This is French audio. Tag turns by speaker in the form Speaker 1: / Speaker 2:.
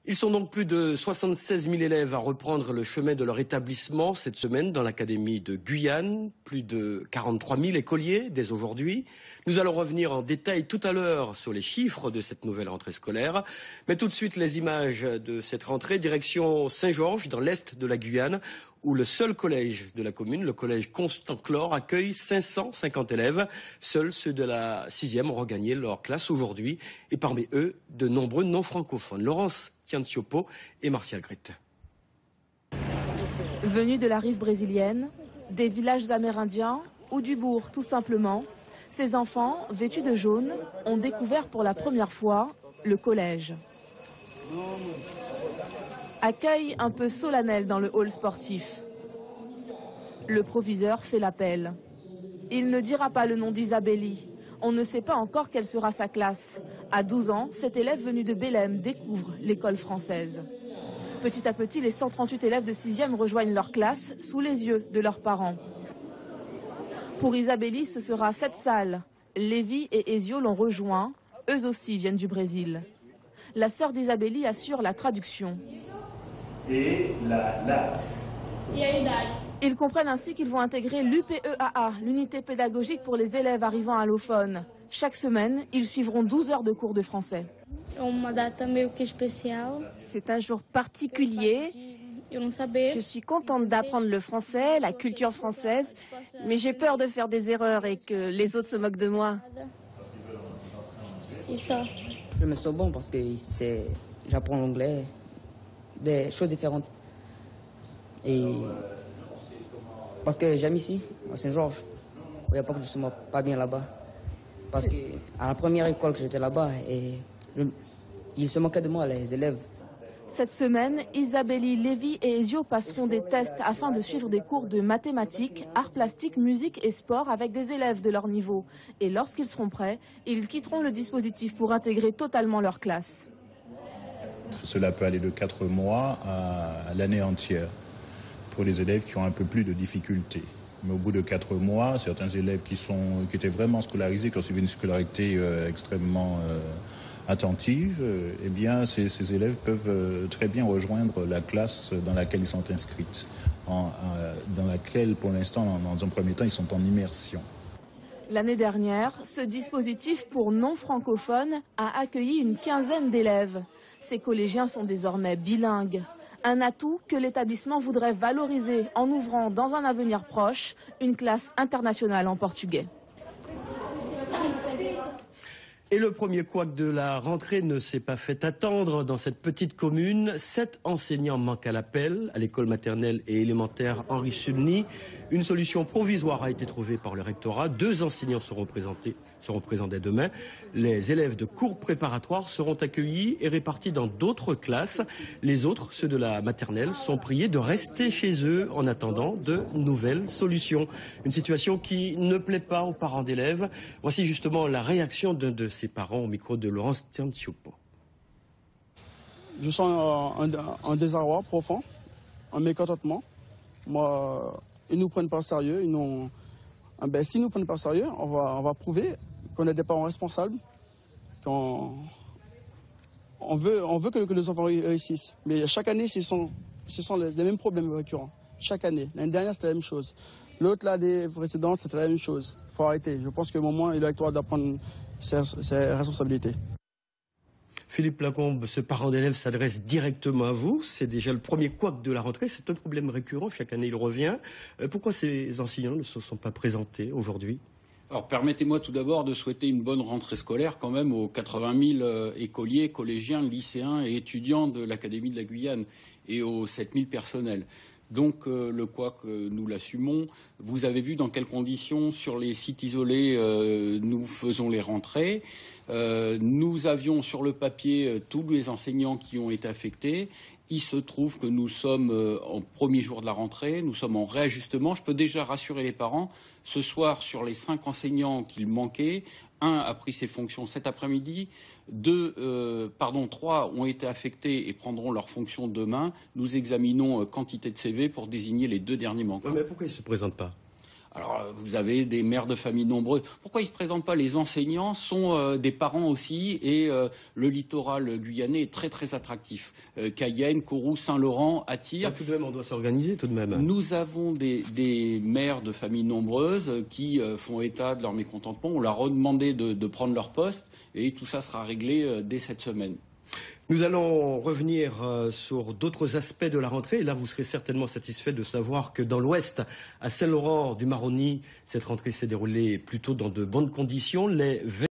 Speaker 1: Ils sont donc plus de 76 000 élèves à reprendre le chemin de leur établissement cette semaine dans l'Académie de Guyane. Plus de 43 000 écoliers dès aujourd'hui. Nous allons revenir en détail tout à l'heure sur les chiffres de cette nouvelle rentrée scolaire. Mais tout de suite, les images de cette rentrée, direction Saint-Georges, dans l'est de la Guyane, où le seul collège de la commune, le collège Constant-Chlore, accueille 550 élèves. Seuls ceux de la 6e ont regagné leur classe aujourd'hui. Et parmi eux, de nombreux non-francophones. Laurence Tiantiopo et Martial Grit.
Speaker 2: Venus de la rive brésilienne, des villages amérindiens ou du bourg tout simplement, ces enfants, vêtus de jaune, ont découvert pour la première fois le collège. Accueil un peu solennel dans le hall sportif. Le proviseur fait l'appel. Il ne dira pas le nom d'Isabelli. On ne sait pas encore quelle sera sa classe. À 12 ans, cet élève venu de Belém découvre l'école française. Petit à petit, les 138 élèves de 6e rejoignent leur classe sous les yeux de leurs parents. Pour Isabelli, ce sera 7 salles. Lévi et Ezio l'ont rejoint. Eux aussi viennent du Brésil. La sœur d'Isabelli assure la traduction. Ils comprennent ainsi qu'ils vont intégrer l'UPEAA, l'unité pédagogique pour les élèves arrivant allophones. Chaque semaine, ils suivront 12 heures de cours de français.
Speaker 3: C'est un jour particulier. Je suis contente d'apprendre le français, la culture française, mais j'ai peur de faire des erreurs et que les autres se moquent de moi.
Speaker 4: Je me sens bon parce que j'apprends l'anglais, des choses différentes. Et parce que j'aime ici, à Saint-Georges. Il n'y a pas que je ne me sens pas bien là-bas. Parce qu'à la première école que j'étais là-bas, ils se moquaient de moi, les élèves.
Speaker 2: Cette semaine, Isabelli, Lévi et Ezio passeront des tests afin de suivre des cours de mathématiques, arts plastiques, musique et sport avec des élèves de leur niveau. Et lorsqu'ils seront prêts, ils quitteront le dispositif pour intégrer totalement leur classe.
Speaker 5: Cela peut aller de 4 mois à l'année entière pour les élèves qui ont un peu plus de difficultés. Mais au bout de 4 mois, certains élèves qui étaient vraiment scolarisés, qui ont suivi une scolarité extrêmement attentive, eh bien, ces élèves peuvent très bien rejoindre la classe dans laquelle ils sont inscrits, dans laquelle, pour l'instant, dans un premier temps, ils sont en immersion.
Speaker 2: L'année dernière, ce dispositif pour non-francophones a accueilli une quinzaine d'élèves. Ces collégiens sont désormais bilingues. Un atout que l'établissement voudrait valoriser en ouvrant dans un avenir proche une classe internationale en portugais.
Speaker 1: Et le premier couac de la rentrée ne s'est pas fait attendre. Dans cette petite commune, 7 enseignants manquent à l'appel à l'école maternelle et élémentaire Henri Sulny. Une solution provisoire a été trouvée par le rectorat. 2 enseignants seront présents dès demain. Les élèves de cours préparatoires seront accueillis et répartis dans d'autres classes. Les autres, ceux de la maternelle, sont priés de rester chez eux en attendant de nouvelles solutions. Une situation qui ne plaît pas aux parents d'élèves. Voici justement la réaction d'un de ses parents au micro de Laurence Tiantiopo.
Speaker 6: Je sens un désarroi profond, un mécontentement. Moi, ils ne nous prennent pas au sérieux. S'ils ne nous prennent pas au sérieux, on va prouver qu'on est des parents responsables, on veut que nos enfants réussissent. Mais chaque année, ce sont les mêmes problèmes récurrents. Chaque année. L'année dernière, c'était la même chose. L'autre, là, des précédents, c'était la même chose. Il faut arrêter. Je pense qu'au moment, il est actuel d'apprendre ses responsabilités.
Speaker 1: Philippe Lacombe, ce parent d'élève s'adresse directement à vous. C'est déjà le premier couac de la rentrée. C'est un problème récurrent. Chaque année, il revient. Pourquoi ces enseignants ne se sont pas présentés aujourd'hui ?
Speaker 7: Alors permettez-moi tout d'abord de souhaiter une bonne rentrée scolaire quand même aux 80 000 écoliers, collégiens, lycéens et étudiants de l'Académie de la Guyane et aux 7 000 personnels. Donc le couac, nous l'assumons. Vous avez vu dans quelles conditions sur les sites isolés nous faisons les rentrées. Nous avions sur le papier tous les enseignants qui ont été affectés. Il se trouve que nous sommes en premier jour de la rentrée, nous sommes en réajustement. Je peux déjà rassurer les parents. Ce soir, sur les 5 enseignants qu'il manquait, 1 a pris ses fonctions cet après-midi, 3 ont été affectés et prendront leurs fonctions demain. Nous examinons quantité de CV pour désigner les 2 derniers manquants.
Speaker 1: Mais pourquoi ils ne se présentent pas ?
Speaker 7: Alors, vous avez des mères de famille nombreuses. Pourquoi ils ne se présentent pas? Les enseignants sont des parents aussi, et le littoral guyanais est très très attractif. Cayenne, Kourou, Saint-Laurent, Attire.
Speaker 1: Tout de même, on doit s'organiser tout de même.
Speaker 7: Nous avons des mères de familles nombreuses qui font état de leur mécontentement. On leur a demandé de prendre leur poste, et tout ça sera réglé dès cette semaine.
Speaker 1: Nous allons revenir sur d'autres aspects de la rentrée. Et là, vous serez certainement satisfait de savoir que dans l'Ouest, à Saint-Laurent-du-Maroni, cette rentrée s'est déroulée plutôt dans de bonnes conditions. Les